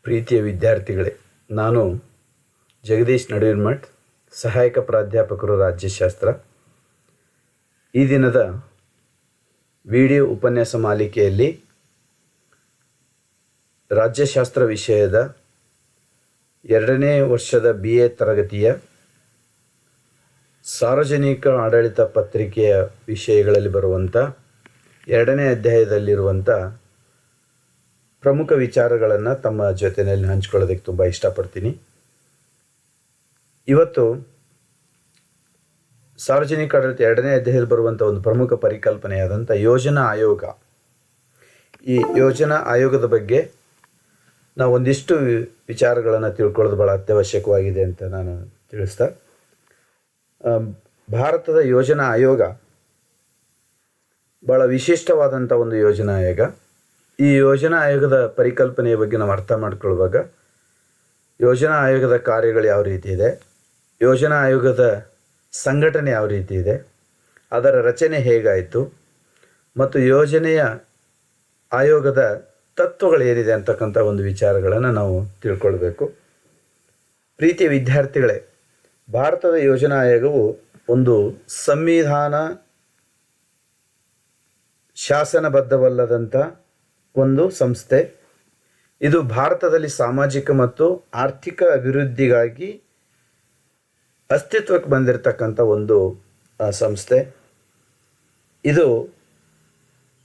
ಪ್ರೀತಿಯ ವಿದ್ಯಾರ್ಥಿಗಳೇ, ನಾನು ಜಗದೀಶ್ ನಡುವಿನಮಠ್, ಸಹಾಯಕ ಪ್ರಾಧ್ಯಾಪಕರು ರಾಜ್ಯಶಾಸ್ತ್ರ. ಈ ದಿನದ ವಿಡಿಯೋ ಉಪನ್ಯಾಸ ಮಾಲಿಕೆಯಲ್ಲಿ ರಾಜ್ಯಶಾಸ್ತ್ರ ವಿಷಯದ 2ನೇ ವರ್ಷದ BA ತರಗತಿಯ ಸಾರ್ವಜನಿಕ ಆಡಳಿತ ಪತ್ರಿಕೆಯ ವಿಷಯಗಳಲ್ಲಿ ಬರುವಂಥ 2ನೇ ಅಧ್ಯಾಯದಲ್ಲಿರುವಂಥ ಪ್ರಮುಖ ವಿಚಾರಗಳನ್ನು ತಮ್ಮ ಜೊತೆಯಲ್ಲಿ ಹಂಚಿಕೊಳ್ಳೋದಕ್ಕೆ ತುಂಬ ಇಷ್ಟಪಡ್ತೀನಿ. ಇವತ್ತು ಸಾರ್ವಜನಿಕ ಆಡಳಿತ 2ನೇ ಅಧ್ಯಾಯದಲ್ಲಿ ಬರುವಂಥ ಒಂದು ಪ್ರಮುಖ ಪರಿಕಲ್ಪನೆಯಾದಂಥ ಯೋಜನಾ ಆಯೋಗ. ಈ ಯೋಜನಾ ಆಯೋಗದ ಬಗ್ಗೆ ನಾವು ಒಂದಿಷ್ಟು ವಿಚಾರಗಳನ್ನು ತಿಳ್ಕೊಳ್ಳೋದು ಭಾಳ ಅತ್ಯವಶ್ಯಕವಾಗಿದೆ ಅಂತ ನಾನು ತಿಳಿಸ್ತಾ, ಭಾರತದ ಯೋಜನಾ ಆಯೋಗ ಭಾಳ ವಿಶಿಷ್ಟವಾದಂಥ ಒಂದು ಯೋಜನಾ ಆಯೋಗ. ಈ ಯೋಜನಾ ಆಯೋಗದ ಪರಿಕಲ್ಪನೆಯ ಬಗ್ಗೆ ನಾವು ಅರ್ಥ ಮಾಡ್ಕೊಳ್ಳುವಾಗ ಯೋಜನಾ ಆಯೋಗದ ಕಾರ್ಯಗಳು ಯಾವ ರೀತಿ ಇದೆ, ಯೋಜನಾ ಆಯೋಗದ ಸಂಘಟನೆ ಯಾವ ರೀತಿ ಇದೆ, ಅದರ ರಚನೆ ಹೇಗಾಯಿತು ಮತ್ತು ಯೋಜನೆಯ ಆಯೋಗದ ತತ್ವಗಳು ಏನಿದೆ ಅಂತಕ್ಕಂಥ ಒಂದು ವಿಚಾರಗಳನ್ನು ನಾವು ತಿಳ್ಕೊಳ್ಬೇಕು. ಪ್ರೀತಿಯ ವಿದ್ಯಾರ್ಥಿಗಳೇ, ಭಾರತದ ಯೋಜನಾ ಆಯೋಗವು ಒಂದು ಸಂವಿಧಾನ ಶಾಸನಬದ್ಧವಲ್ಲದಂಥ ಒಂದು ಸಂಸ್ಥೆ. ಇದು ಭಾರತದಲ್ಲಿ ಸಾಮಾಜಿಕ ಮತ್ತು ಆರ್ಥಿಕ ಅಭಿವೃದ್ಧಿಗಾಗಿ ಅಸ್ತಿತ್ವಕ್ಕೆ ಬಂದಿರತಕ್ಕಂಥ ಒಂದು ಸಂಸ್ಥೆ.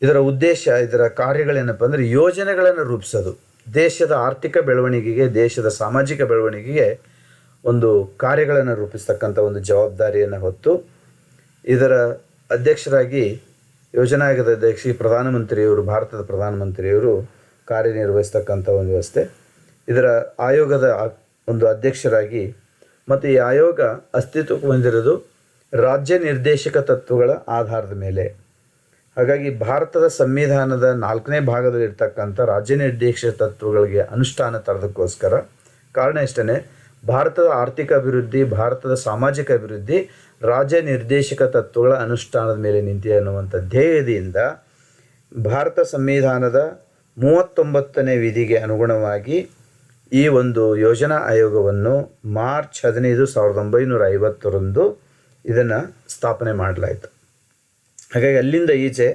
ಇದರ ಉದ್ದೇಶ, ಇದರ ಕಾರ್ಯಗಳೇನಪ್ಪ ಅಂದರೆ ಯೋಜನೆಗಳನ್ನು ರೂಪಿಸೋದು, ದೇಶದ ಆರ್ಥಿಕ ಬೆಳವಣಿಗೆಗೆ, ದೇಶದ ಸಾಮಾಜಿಕ ಬೆಳವಣಿಗೆಗೆ ಒಂದು ಕಾರ್ಯಗಳನ್ನು ರೂಪಿಸ್ತಕ್ಕಂಥ ಒಂದು ಜವಾಬ್ದಾರಿಯನ್ನು ಹೊತ್ತು ಇದರ ಅಧ್ಯಕ್ಷರಾಗಿ ಯೋಜನಾ ಆಯೋಗದ ಅಧ್ಯಕ್ಷ ಪ್ರಧಾನಮಂತ್ರಿಯವರು, ಭಾರತದ ಪ್ರಧಾನಮಂತ್ರಿಯವರು ಕಾರ್ಯನಿರ್ವಹಿಸ್ತಕ್ಕಂಥ ಒಂದು ವ್ಯವಸ್ಥೆ. ಇದರ ಆಯೋಗದ ಒಂದು ಅಧ್ಯಕ್ಷರಾಗಿ ಮತ್ತು ಈ ಆಯೋಗ ಅಸ್ತಿತ್ವಕ್ಕೆ ಬಂದಿರೋದು ರಾಜ್ಯ ನಿರ್ದೇಶಕ ತತ್ವಗಳ ಆಧಾರದ ಮೇಲೆ. ಹಾಗಾಗಿ ಭಾರತದ ಸಂವಿಧಾನದ 4ನೇ ಭಾಗದಲ್ಲಿರ್ತಕ್ಕಂಥ ರಾಜ್ಯ ನಿರ್ದೇಶಕ ತತ್ವಗಳಿಗೆ ಅನುಷ್ಠಾನ ತರೋದಕ್ಕೋಸ್ಕರ ಕಾರಣ ಇಷ್ಟೇ, ಭಾರತದ ಆರ್ಥಿಕ ಅಭಿವೃದ್ಧಿ, ಭಾರತದ ಸಾಮಾಜಿಕ ಅಭಿವೃದ್ಧಿ ರಾಜ್ಯ ನಿರ್ದೇಶಕ ತತ್ವಗಳ ಅನುಷ್ಠಾನದ ಮೇಲೆ ನಿಂತಿದೆ ಅನ್ನುವಂಥ ಧ್ಯೇಯದಿಂದ ಭಾರತ ಸಂವಿಧಾನದ 39ನೇ ವಿಧಿಗೆ ಅನುಗುಣವಾಗಿ ಈ ಒಂದು ಯೋಜನಾ ಆಯೋಗವನ್ನು ಮಾರ್ಚ್ 15, 1950 ಇದನ್ನು ಸ್ಥಾಪನೆ ಮಾಡಲಾಯಿತು. ಹಾಗಾಗಿ ಅಲ್ಲಿಂದ ಈಚೆ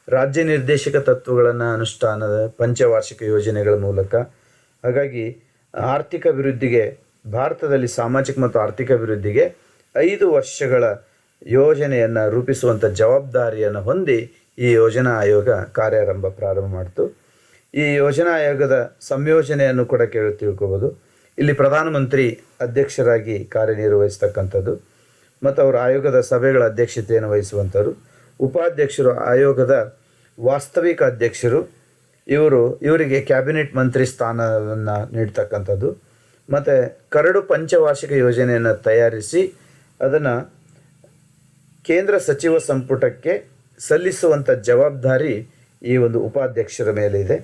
ರಾಜ್ಯ ನಿರ್ದೇಶಕ ತತ್ವಗಳನ್ನು ಅನುಷ್ಠಾನದ ಪಂಚವಾರ್ಷಿಕ ಯೋಜನೆಗಳ ಮೂಲಕ, ಹಾಗಾಗಿ ಆರ್ಥಿಕ ಅಭಿವೃದ್ಧಿಗೆ, ಭಾರತದಲ್ಲಿ ಸಾಮಾಜಿಕ ಮತ್ತು ಆರ್ಥಿಕ ಅಭಿವೃದ್ಧಿಗೆ 5 ವರ್ಷಗಳ ಯೋಜನೆಯನ್ನು ರೂಪಿಸುವಂಥ ಜವಾಬ್ದಾರಿಯನ್ನು ಹೊಂದಿ ಈ ಯೋಜನಾ ಆಯೋಗ ಪ್ರಾರಂಭ ಮಾಡಿತು. ಈ ಯೋಜನಾ ಆಯೋಗದ ಸಂಯೋಜನೆಯನ್ನು ಕೂಡ ತಿಳ್ಕೊಬೋದು. ಇಲ್ಲಿ ಪ್ರಧಾನಮಂತ್ರಿ ಅಧ್ಯಕ್ಷರಾಗಿ ಕಾರ್ಯನಿರ್ವಹಿಸ್ತಕ್ಕಂಥದ್ದು ಮತ್ತು ಅವರು ಆಯೋಗದ ಸಭೆಗಳ ಅಧ್ಯಕ್ಷತೆಯನ್ನು ವಹಿಸುವಂಥವ್ರು. ಉಪಾಧ್ಯಕ್ಷರು ಆಯೋಗದ ವಾಸ್ತವಿಕ ಅಧ್ಯಕ್ಷರು, ಇವರಿಗೆ ಕ್ಯಾಬಿನೆಟ್ ಮಂತ್ರಿ ಸ್ಥಾನವನ್ನು ನೀಡ್ತಕ್ಕಂಥದ್ದು. ಮತ್ತು ಕರಡು ಪಂಚವಾರ್ಷಿಕ ಯೋಜನೆಯನ್ನು ತಯಾರಿಸಿ ಅದನ್ನು ಕೇಂದ್ರ ಸಚಿವ ಸಂಪುಟಕ್ಕೆ ಸಲ್ಲಿಸುವಂಥ ಜವಾಬ್ದಾರಿ ಈ ಒಂದು ಉಪಾಧ್ಯಕ್ಷರ ಮೇಲೆ ಇದೆ.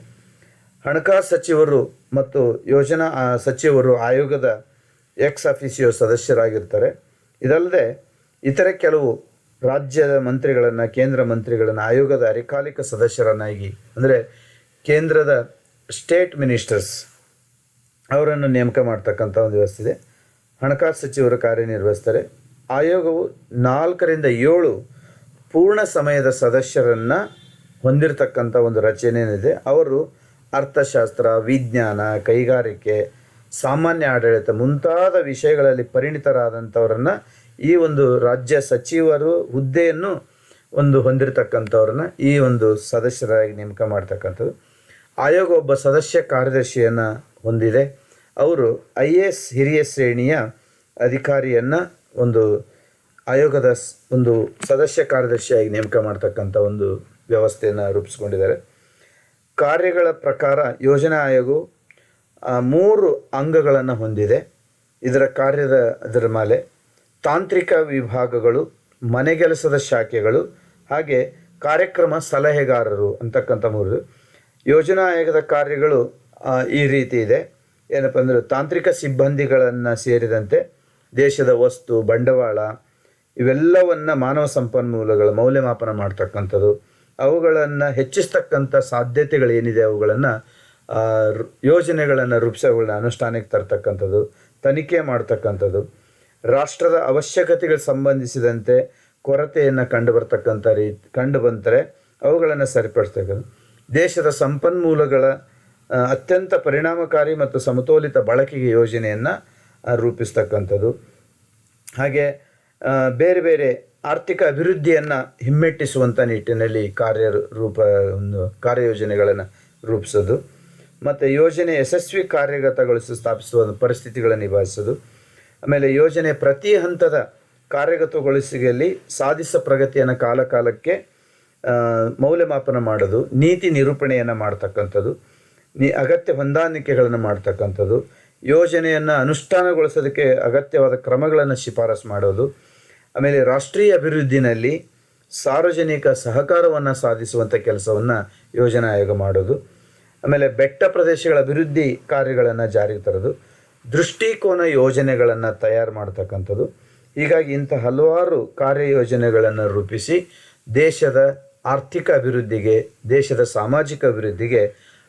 ಹಣಕಾಸು ಸಚಿವರು ಮತ್ತು ಯೋಜನಾ ಸಚಿವರು ಆಯೋಗದ ಎಕ್ಸ್ ಅಫಿಸಿಯೋ ಸದಸ್ಯರಾಗಿರ್ತಾರೆ. ಇದಲ್ಲದೆ ಇತರೆ ಕೆಲವು ರಾಜ್ಯದ ಮಂತ್ರಿಗಳನ್ನು, ಕೇಂದ್ರ ಮಂತ್ರಿಗಳನ್ನು ಆಯೋಗದ ಅರೆಕಾಲಿಕ ಸದಸ್ಯರನ್ನಾಗಿ, ಅಂದರೆ ಕೇಂದ್ರದ ಸ್ಟೇಟ್ ಮಿನಿಸ್ಟರ್ಸ್ ಅವರನ್ನು ನೇಮಕ ಮಾಡ್ತಕ್ಕಂಥ ಒಂದು ವ್ಯವಸ್ಥೆ ಇದೆ. ಹಣಕಾಸು ಸಚಿವರು ಕಾರ್ಯನಿರ್ವಹಿಸ್ತಾರೆ. ಆಯೋಗವು 4 ರಿಂದ 7 ಪೂರ್ಣ ಸಮಯದ ಸದಸ್ಯರನ್ನು ಹೊಂದಿರತಕ್ಕಂಥ ಒಂದು ರಚನೆ ಏನಿದೆ. ಅವರು ಅರ್ಥಶಾಸ್ತ್ರ, ವಿಜ್ಞಾನ, ಕೈಗಾರಿಕೆ, ಸಾಮಾನ್ಯ ಆಡಳಿತ ಮುಂತಾದ ವಿಷಯಗಳಲ್ಲಿ ಪರಿಣಿತರಾದಂಥವರನ್ನು ಈ ಒಂದು ರಾಜ್ಯ ಸಚಿವರು ಹುದ್ದೆಯನ್ನು ಹೊಂದಿರತಕ್ಕಂಥವ್ರನ್ನ ಈ ಒಂದು ಸದಸ್ಯರಾಗಿ ನೇಮಕ ಮಾಡ್ತಕ್ಕಂಥದ್ದು. ಆಯೋಗ ಒಬ್ಬ ಸದಸ್ಯ ಕಾರ್ಯದರ್ಶಿಯನ್ನು ಹೊಂದಿದೆ. ಅವರು IAS ಹಿರಿಯ ಶ್ರೇಣಿಯ ಅಧಿಕಾರಿಯನ್ನು ಆಯೋಗದ ಒಂದು ಸದಸ್ಯ ಕಾರ್ಯದರ್ಶಿಯಾಗಿ ನೇಮಕ ಮಾಡ್ತಕ್ಕಂಥ ಒಂದು ವ್ಯವಸ್ಥೆಯನ್ನು ರೂಪಿಸ್ಕೊಂಡಿದ್ದಾರೆ. ಕಾರ್ಯಗಳ ಪ್ರಕಾರ ಯೋಜನಾ ಆಯೋಗವು 3 ಅಂಗಗಳನ್ನು ಹೊಂದಿದೆ. ಇದರ ಮೇಲೆ ತಾಂತ್ರಿಕ ವಿಭಾಗಗಳು, ಮನೆಗೆಲಸದ ಶಾಖೆಗಳು, ಹಾಗೆ ಕಾರ್ಯಕ್ರಮ ಸಲಹೆಗಾರರು ಅಂತಕ್ಕಂಥ 3. ಯೋಜನಾ ಆಯೋಗದ ಕಾರ್ಯಗಳು ಈ ರೀತಿ ಇದೆ. ಏನಪ್ಪ ಅಂದರೆ ತಾಂತ್ರಿಕ ಸಿಬ್ಬಂದಿಗಳನ್ನು ಸೇರಿದಂತೆ ದೇಶದ ವಸ್ತು, ಬಂಡವಾಳ ಇವೆಲ್ಲವನ್ನು ಮಾನವ ಸಂಪನ್ಮೂಲಗಳ ಮೌಲ್ಯಮಾಪನ ಮಾಡ್ತಕ್ಕಂಥದ್ದು, ಅವುಗಳನ್ನು ಹೆಚ್ಚಿಸ್ತಕ್ಕಂಥ ಸಾಧ್ಯತೆಗಳೇನಿದೆ ಅವುಗಳನ್ನು ಯೋಜನೆಗಳನ್ನು ರೂಪಿಸೋಗಳನ್ನ ಅನುಷ್ಠಾನಕ್ಕೆ ತರ್ತಕ್ಕಂಥದ್ದು, ತನಿಖೆ ಮಾಡ್ತಕ್ಕಂಥದ್ದು, ರಾಷ್ಟ್ರದ ಅವಶ್ಯಕತೆಗಳಿಗೆ ಸಂಬಂಧಿಸಿದಂತೆ ಕೊರತೆಯನ್ನು ಕಂಡು ಬಂದರೆ ಅವುಗಳನ್ನು ಸರಿಪಡಿಸ್ತಕ್ಕಂಥ, ದೇಶದ ಸಂಪನ್ಮೂಲಗಳ ಅತ್ಯಂತ ಪರಿಣಾಮಕಾರಿ ಮತ್ತು ಸಮತೋಲಿತ ಬಳಕೆಗೆ ಯೋಜನೆಯನ್ನು ರೂಪಿಸ್ತಕ್ಕಂಥದ್ದು, ಹಾಗೆ ಬೇರೆ ಬೇರೆ ಆರ್ಥಿಕ ಅಭಿವೃದ್ಧಿಯನ್ನು ಹಿಮ್ಮೆಟ್ಟಿಸುವಂಥ ನಿಟ್ಟಿನಲ್ಲಿ ಕಾರ್ಯಯೋಜನೆಗಳನ್ನು ರೂಪಿಸೋದು, ಮತ್ತು ಯೋಜನೆ ಯಶಸ್ವಿ ಸ್ಥಾಪಿಸುವ ಪರಿಸ್ಥಿತಿಗಳನ್ನು ನಿಭಾಯಿಸೋದು, ಆಮೇಲೆ ಯೋಜನೆ ಪ್ರತಿ ಹಂತದ ಕಾರ್ಯಗತಗೊಳಿಸುವಿಕೆಯಲ್ಲಿ ಸಾಧಿಸ ಪ್ರಗತಿಯನ್ನು ಕಾಲಕ್ಕೆ ಮೌಲ್ಯಮಾಪನ ಮಾಡೋದು, ನೀತಿ ನಿರೂಪಣೆಯನ್ನು ಮಾಡ್ತಕ್ಕಂಥದ್ದು, ಅಗತ್ಯ ಹೊಂದಾಣಿಕೆಗಳನ್ನು ಮಾಡ್ತಕ್ಕಂಥದ್ದು, ಯೋಜನೆಯನ್ನು ಅನುಷ್ಠಾನಗೊಳಿಸೋದಕ್ಕೆ ಅಗತ್ಯವಾದ ಕ್ರಮಗಳನ್ನು ಶಿಫಾರಸು ಮಾಡೋದು, ಆಮೇಲೆ ರಾಷ್ಟ್ರೀಯ ಅಭಿವೃದ್ಧಿನಲ್ಲಿ ಸಾರ್ವಜನಿಕ ಸಹಕಾರವನ್ನು ಸಾಧಿಸುವಂಥ ಕೆಲಸವನ್ನು ಯೋಜನಾ ಆಯೋಗ ಮಾಡೋದು, ಆಮೇಲೆ ಬೆಟ್ಟ ಪ್ರದೇಶಗಳ ಅಭಿವೃದ್ಧಿ ಕಾರ್ಯಗಳನ್ನು ಜಾರಿಗೆ ತರೋದು, ದೃಷ್ಟಿಕೋನ ಯೋಜನೆಗಳನ್ನು ತಯಾರು ಮಾಡ್ತಕ್ಕಂಥದ್ದು. ಹೀಗಾಗಿ ಇಂಥ ಹಲವಾರು ಕಾರ್ಯಯೋಜನೆಗಳನ್ನು ರೂಪಿಸಿ ದೇಶದ ಆರ್ಥಿಕ ಅಭಿವೃದ್ಧಿಗೆ, ದೇಶದ ಸಾಮಾಜಿಕ ಅಭಿವೃದ್ಧಿಗೆ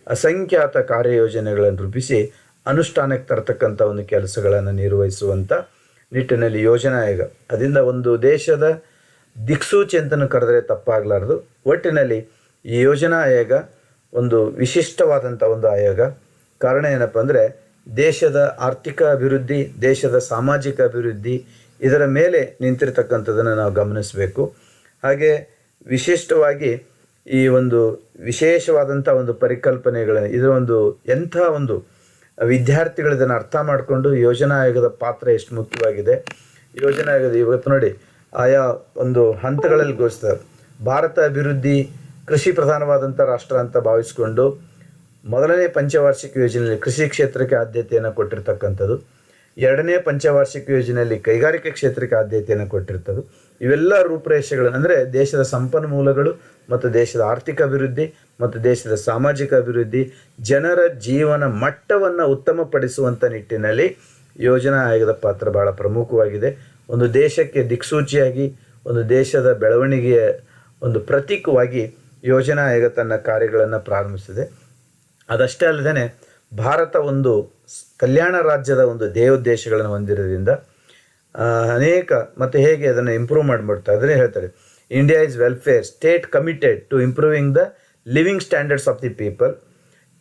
ಅಸಂಖ್ಯಾತ ಕಾರ್ಯಯೋಜನೆಗಳನ್ನು ರೂಪಿಸಿ ಅನುಷ್ಠಾನಕ್ಕೆ ತರ್ತಕ್ಕಂಥ ಒಂದು ಕೆಲಸಗಳನ್ನು ನಿರ್ವಹಿಸುವಂಥ ನಿಟ್ಟಿನಲ್ಲಿ ಯೋಜನಾ ಆಯೋಗ, ಅದರಿಂದ ಒಂದು ದೇಶದ ದಿಕ್ಸೂಚಿ ಅಂತಲೂ ಕರೆದರೆ ತಪ್ಪಾಗಲಾರದು. ಒಟ್ಟಿನಲ್ಲಿ ಈ ಯೋಜನಾ ಆಯೋಗ ಒಂದು ವಿಶಿಷ್ಟವಾದಂಥ ಒಂದು ಆಯೋಗ. ಕಾರಣ ಏನಪ್ಪ ಅಂದರೆ, ದೇಶದ ಆರ್ಥಿಕ ಅಭಿವೃದ್ಧಿ, ದೇಶದ ಸಾಮಾಜಿಕ ಅಭಿವೃದ್ಧಿ ಇದರ ಮೇಲೆ ನಿಂತಿರ್ತಕ್ಕಂಥದ್ದನ್ನು ನಾವು ಗಮನಿಸಬೇಕು. ಹಾಗೆ ವಿಶಿಷ್ಟವಾಗಿ ಈ ಒಂದು ವಿಶೇಷವಾದಂಥ ಒಂದು ಪರಿಕಲ್ಪನೆಗಳನ್ನು, ಇದರ ಒಂದು ಎಂಥ ಒಂದು ವಿದ್ಯಾರ್ಥಿಗಳು ಇದನ್ನು ಅರ್ಥ ಮಾಡಿಕೊಂಡು ಯೋಜನಾ ಆಯೋಗದ ಪಾತ್ರ ಎಷ್ಟು ಮುಖ್ಯವಾಗಿದೆ. ಯೋಜನಾ ಆಯೋಗದ ಇವತ್ತು ನೋಡಿ ಆಯಾ ಒಂದು ಹಂತಗಳಲ್ಲಿ ಘೋಷಿಸ್ತಾರೆ. ಭಾರತ ಅಭಿವೃದ್ಧಿ ಕೃಷಿ ಪ್ರಧಾನವಾದಂಥ ರಾಷ್ಟ್ರ ಅಂತ ಭಾವಿಸಿಕೊಂಡು ಮೊದಲನೇ ಪಂಚವಾರ್ಷಿಕ ಯೋಜನೆಯಲ್ಲಿ ಕೃಷಿ ಕ್ಷೇತ್ರಕ್ಕೆ ಆದ್ಯತೆಯನ್ನು ಕೊಟ್ಟಿರ್ತಕ್ಕಂಥದ್ದು, ಎರಡನೇ ಪಂಚವಾರ್ಷಿಕ ಯೋಜನೆಯಲ್ಲಿ ಕೈಗಾರಿಕೆ ಕ್ಷೇತ್ರಕ್ಕೆ ಆದ್ಯತೆಯನ್ನು ಕೊಟ್ಟಿರ್ತದ್ದು. ಇವೆಲ್ಲ ರೂಪುರೇಷೆಗಳನ್ನು ಅಂದರೆ ದೇಶದ ಸಂಪನ್ಮೂಲಗಳು ಮತ್ತು ದೇಶದ ಆರ್ಥಿಕ ಅಭಿವೃದ್ಧಿ ಮತ್ತು ದೇಶದ ಸಾಮಾಜಿಕ ಅಭಿವೃದ್ಧಿ, ಜನರ ಜೀವನ ಮಟ್ಟವನ್ನು ಉತ್ತಮಪಡಿಸುವಂಥ ನಿಟ್ಟಿನಲ್ಲಿ ಯೋಜನಾ ಆಯೋಗದ ಪಾತ್ರ ಭಾಳ ಪ್ರಮುಖವಾಗಿದೆ. ಒಂದು ದೇಶಕ್ಕೆ ದಿಕ್ಸೂಚಿಯಾಗಿ, ಒಂದು ದೇಶದ ಬೆಳವಣಿಗೆಯ ಒಂದು ಪ್ರತೀಕವಾಗಿ ಯೋಜನಾ ಆಯೋಗ ತನ್ನ ಕಾರ್ಯಗಳನ್ನು ಪ್ರಾರಂಭಿಸಿದೆ. ಅದಷ್ಟೇ ಅಲ್ಲದೆ ಭಾರತ ಒಂದು ಕಲ್ಯಾಣ ರಾಜ್ಯದ ಒಂದು ಧ್ಯೇಯೋದ್ದೇಶಗಳನ್ನು ಹೊಂದಿರೋದ್ರಿಂದ ಅನೇಕ ಮತ್ತು ಹೇಗೆ ಅದನ್ನು ಇಂಪ್ರೂವ್ ಮಾಡಿಬಿಡ್ತಾರೆ ಅದನ್ನೇ ಹೇಳ್ತಾರೆ. India is welfare state committed to improving the living standards of the people.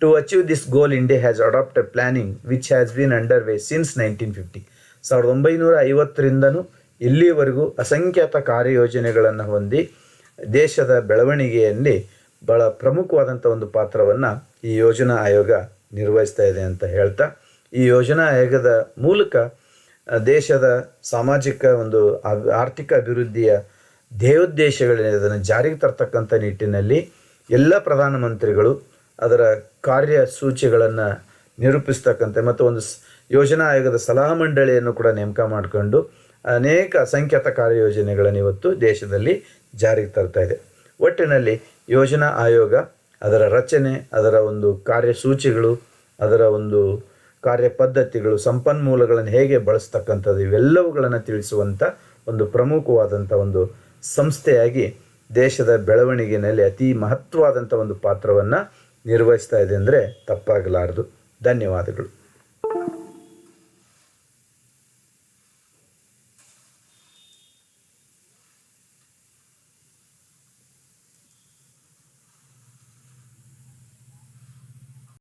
To achieve this goal India has adopted planning which has been under way since 1950. 1950ರಿಂದನೂ ಇಲ್ಲಿವರೆಗೂ ಅಸಂಖ್ಯಾತ ಕಾರ್ಯಯೋಜನೆಗಳನ್ನು ಹೊಂದಿ ದೇಶದ ಬೆಳವಣಿಗೆಯಲ್ಲಿ ಭಾಳ ಪ್ರಮುಖವಾದಂಥ ಒಂದು ಪಾತ್ರವನ್ನು ಈ ಯೋಜನಾ ಆಯೋಗ ನಿರ್ವಹಿಸ್ತಾ ಇದೆ ಅಂತ ಹೇಳ್ತಾ, ಈ ಯೋಜನಾ ಆಯೋಗದ ಮೂಲಕ ದೇಶದ ಸಾಮಾಜಿಕ ಒಂದು ಆರ್ಥಿಕ ಅಭಿವೃದ್ಧಿಯ ಧ್ಯೇಯೋದ್ದೇಶಗಳೇನಿದೆ ಅದನ್ನು ಜಾರಿಗೆ ತರ್ತಕ್ಕಂಥ ನಿಟ್ಟಿನಲ್ಲಿ ಎಲ್ಲ ಪ್ರಧಾನಮಂತ್ರಿಗಳು ಅದರ ಕಾರ್ಯಸೂಚಿಗಳನ್ನು ನಿರೂಪಿಸ್ತಕ್ಕಂಥ ಮತ್ತು ಒಂದು ಯೋಜನಾ ಆಯೋಗದ ಸಲಹಾ ಮಂಡಳಿಯನ್ನು ಕೂಡ ನೇಮಕ ಮಾಡಿಕೊಂಡು ಅನೇಕ ಅಸಂಖ್ಯಾತ ಕಾರ್ಯಯೋಜನೆಗಳನ್ನು ಇವತ್ತು ದೇಶದಲ್ಲಿ ಜಾರಿಗೆ ತರ್ತಾ ಇದೆ. ಒಟ್ಟಿನಲ್ಲಿ ಯೋಜನಾ ಆಯೋಗ ಅದರ ರಚನೆ, ಅದರ ಒಂದು ಕಾರ್ಯಸೂಚಿಗಳು, ಅದರ ಒಂದು ಕಾರ್ಯಪದ್ಧತಿಗಳು, ಸಂಪನ್ಮೂಲಗಳನ್ನು ಹೇಗೆ ಬಳಸ್ತಕ್ಕಂಥದ್ದು ಇವೆಲ್ಲವುಗಳನ್ನು ತಿಳಿಸುವಂಥ ಒಂದು ಪ್ರಮುಖವಾದಂಥ ಒಂದು ಸಂಸ್ಥೆಯಾಗಿ ದೇಶದ ಬೆಳವಣಿಗೆಯಲ್ಲಿ ಅತಿ ಮಹತ್ವವಾದಂಥ ಒಂದು ಪಾತ್ರವನ್ನು ನಿರ್ವಹಿಸ್ತಾ ಇದೆ ಅಂದರೆ ತಪ್ಪಾಗಲಾರದು. ಧನ್ಯವಾದಗಳು.